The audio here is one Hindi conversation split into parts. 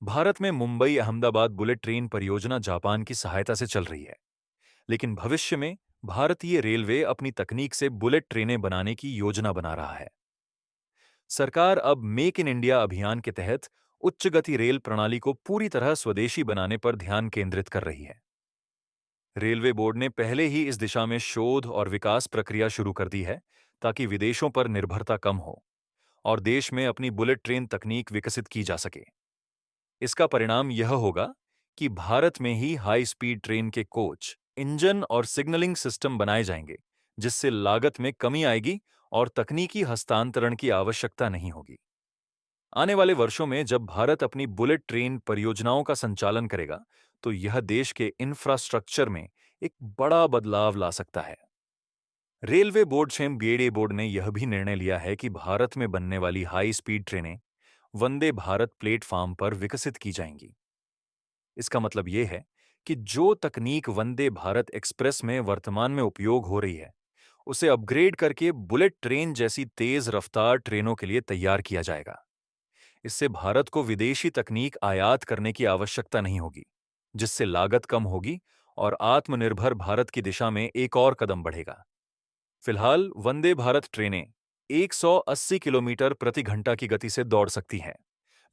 भारत में मुंबई अहमदाबाद बुलेट ट्रेन परियोजना जापान की सहायता से चल रही है। लेकिन भविष्य में भारतीय रेलवे अपनी तकनीक से बुलेट ट्रेनें बनाने की योजना बना रहा है। सरकार अब मेक इन इंडिया अभियान के तहत उच्च गति रेल प्रणाली को पूरी तरह स्वदेशी बनाने पर ध्यान केंद्रित कर रही है। रेलवे बोर्ड ने पहले ही इस दिशा में शोध और विकास प्रक्रिया शुरू कर दी है, ताकि विदेशों पर निर्भरता कम हो और देश में अपनी बुलेट ट्रेन तकनीक विकसित की जा सके। इसका परिणाम यह होगा कि भारत में ही हाई स्पीड ट्रेन के कोच, इंजन और सिग्नलिंग सिस्टम बनाए जाएंगे, जिससे लागत में कमी आएगी और तकनीकी हस्तांतरण की आवश्यकता नहीं होगी। आने वाले वर्षों में जब भारत अपनी बुलेट ट्रेन परियोजनाओं का संचालन करेगा, तो यह देश के इंफ्रास्ट्रक्चर में एक बड़ा बदलाव ला सकता है। रेलवे बोर्ड स्वयं बीएडए बोर्ड ने यह भी निर्णय लिया है कि भारत में बनने वाली हाई स्पीड ट्रेनें वंदे भारत प्लेटफॉर्म पर विकसित की जाएंगी। इसका मतलब यह है कि जो तकनीक वंदे भारत एक्सप्रेस में वर्तमान में उपयोग हो रही है, उसे अपग्रेड करके बुलेट ट्रेन जैसी तेज रफ्तार ट्रेनों के लिए तैयार किया जाएगा। इससे भारत को विदेशी तकनीक आयात करने की आवश्यकता नहीं होगी, जिससे लागत कम होगी और आत्मनिर्भर भारत की दिशा में एक और कदम बढ़ेगा। फिलहाल वंदे भारत ट्रेनें 180 किलोमीटर प्रति घंटा की गति से दौड़ सकती हैं,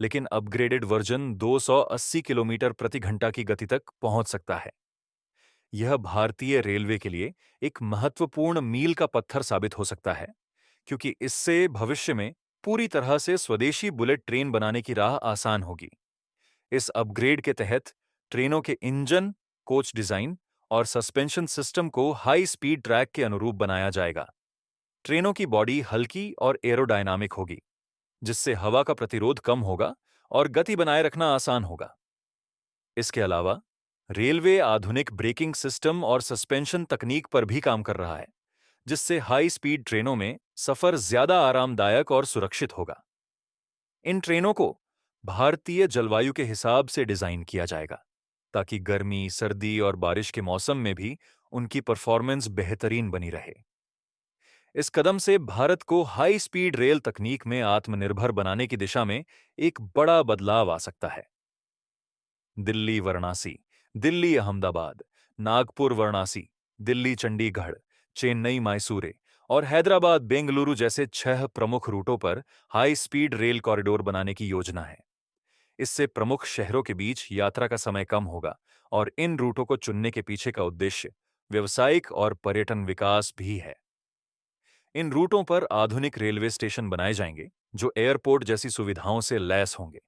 लेकिन अपग्रेडेड वर्जन 280 किलोमीटर प्रति घंटा की गति तक पहुंच सकता है। यह भारतीय रेलवे के लिए एक महत्वपूर्ण मील का पत्थर साबित हो सकता है, क्योंकि इससे भविष्य में पूरी तरह से स्वदेशी बुलेट ट्रेन बनाने की राह आसान होगी। इस अपग्रेड के तहत ट्रेनों के इंजन, कोच डिजाइन और सस्पेंशन सिस्टम को हाई स्पीड ट्रैक के अनुरूप बनाया जाएगा। ट्रेनों की बॉडी हल्की और एरोडायनामिक होगी, जिससे हवा का प्रतिरोध कम होगा और गति बनाए रखना आसान होगा। इसके अलावा रेलवे आधुनिक ब्रेकिंग सिस्टम और सस्पेंशन तकनीक पर भी काम कर रहा है, जिससे हाई स्पीड ट्रेनों में सफर ज्यादा आरामदायक और सुरक्षित होगा। इन ट्रेनों को भारतीय जलवायु के हिसाब से डिजाइन किया जाएगा, ताकि गर्मी, सर्दी और बारिश के मौसम में भी उनकी परफॉर्मेंस बेहतरीन बनी रहे। इस कदम से भारत को हाई स्पीड रेल तकनीक में आत्मनिर्भर बनाने की दिशा में एक बड़ा बदलाव आ सकता है। दिल्ली वाराणसी, दिल्ली अहमदाबाद, नागपुर वाराणसी, दिल्ली चंडीगढ़, चेन्नई मैसूरे और हैदराबाद बेंगलुरु जैसे 6 प्रमुख रूटों पर हाई स्पीड रेल कॉरिडोर बनाने की योजना है। इससे प्रमुख शहरों के बीच यात्रा का समय कम होगा और इन रूटों को चुनने के पीछे का उद्देश्य व्यवसायिक और पर्यटन विकास भी है। इन रूटों पर आधुनिक रेलवे स्टेशन बनाए जाएंगे, जो एयरपोर्ट जैसी सुविधाओं से लैस होंगे।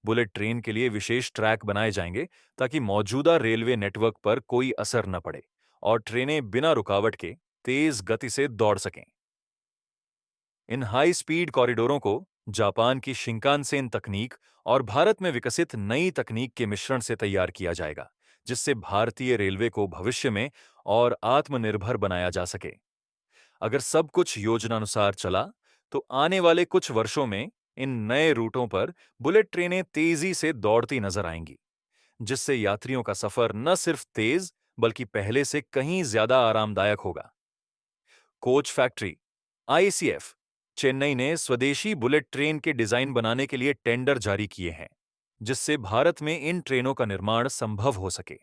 बुलेट ट्रेन के लिए विशेष ट्रैक बनाए जाएंगे, ताकि मौजूदा रेलवे नेटवर्क पर कोई असर न पड़े और ट्रेनें बिना रुकावट के तेज गति से दौड़ सकें। इन हाई स्पीड कॉरिडोरों को जापान की शिंकानसेन तकनीक और भारत में विकसित नई तकनीक के मिश्रण से तैयार किया जाएगा, जिससे भारतीय रेलवे को भविष्य में और आत्मनिर्भर बनाया जा सके। अगर सब कुछ योजनानुसार चला, तो आने वाले कुछ वर्षों में इन नए रूटों पर बुलेट ट्रेनें तेजी से दौड़ती नजर आएंगी, जिससे यात्रियों का सफर न सिर्फ तेज, बल्कि पहले से कहीं ज्यादा आरामदायक होगा। कोच फैक्ट्री आईसीएफ चेन्नई ने स्वदेशी बुलेट ट्रेन के डिजाइन बनाने के लिए टेंडर जारी किए हैं, जिससे भारत में इन ट्रेनों का निर्माण संभव हो सके।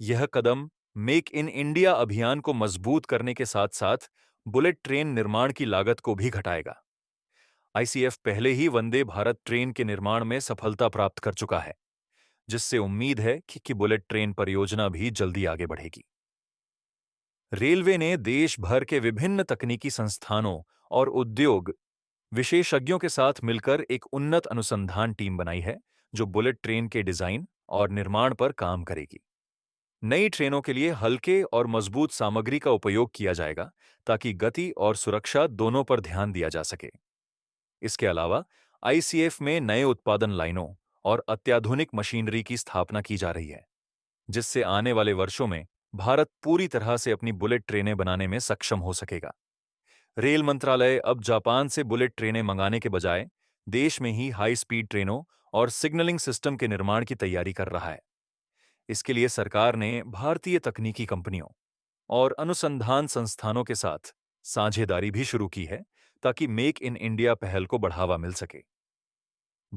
यह कदम मेक इन इंडिया अभियान को मजबूत करने के साथ-साथ बुलेट ट्रेन निर्माण की लागत को भी घटाएगा। आईसीएफ पहले ही वंदे भारत ट्रेन के निर्माण में सफलता प्राप्त कर चुका है, जिससे उम्मीद है कि बुलेट ट्रेन परियोजना भी जल्दी आगे बढ़ेगी। रेलवे ने देश भर के विभिन्न तकनीकी संस्थानों और उद्योग विशेषज्ञों के साथ मिलकर एक उन्नत अनुसंधान टीम बनाई है, जो बुलेट ट्रेन के डिजाइन और निर्माण पर काम करेगी। नई ट्रेनों के लिए हल्के और मजबूत सामग्री का उपयोग किया जाएगा, ताकि गति और सुरक्षा दोनों पर ध्यान दिया जा सके। इसके अलावा आईसीएफ में नए उत्पादन लाइनों और अत्याधुनिक मशीनरी की स्थापना की जा रही है, जिससे आने वाले वर्षों में भारत पूरी तरह से अपनी बुलेट ट्रेनें बनाने में सक्षम हो सकेगा। रेल मंत्रालय अब जापान से बुलेट ट्रेनें मंगाने के बजाय देश में ही हाई स्पीड ट्रेनों और सिग्नलिंग सिस्टम के निर्माण की तैयारी कर रहा है। इसके लिए सरकार ने भारतीय तकनीकी कंपनियों और अनुसंधान संस्थानों के साथ साझेदारी भी शुरू की है, ताकि मेक इन इंडिया पहल को बढ़ावा मिल सके।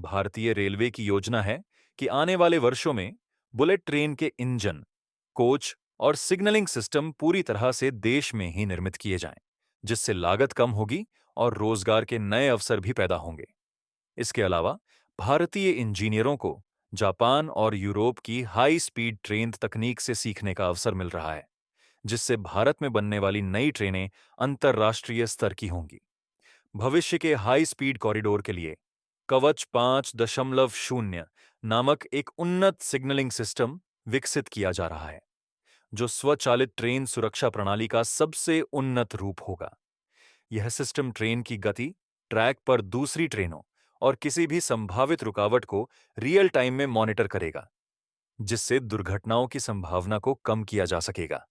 भारतीय रेलवे की योजना है कि आने वाले वर्षों में बुलेट ट्रेन के इंजन, कोच और सिग्नलिंग सिस्टम पूरी तरह से देश में ही निर्मित किए जाएं, जिससे लागत कम होगी और रोजगार के नए अवसर भी पैदा होंगे। इसके अलावा भारतीय इंजीनियरों को जापान और यूरोप की हाई स्पीड ट्रेन तकनीक से सीखने का अवसर मिल रहा है, जिससे भारत में बनने वाली नई ट्रेनें अंतर्राष्ट्रीय स्तर की होंगी। भविष्य के हाई स्पीड कॉरिडोर के लिए कवच 5.0 नामक एक उन्नत सिग्नलिंग सिस्टम विकसित किया जा रहा है, जो स्वचालित ट्रेन सुरक्षा प्रणाली का सबसे उन्नत रूप होगा। यह सिस्टम ट्रेन की गति, ट्रैक पर दूसरी ट्रेनों और किसी भी संभावित रुकावट को रियल टाइम में मॉनिटर करेगा, जिससे दुर्घटनाओं की संभावना को कम किया जा सकेगा।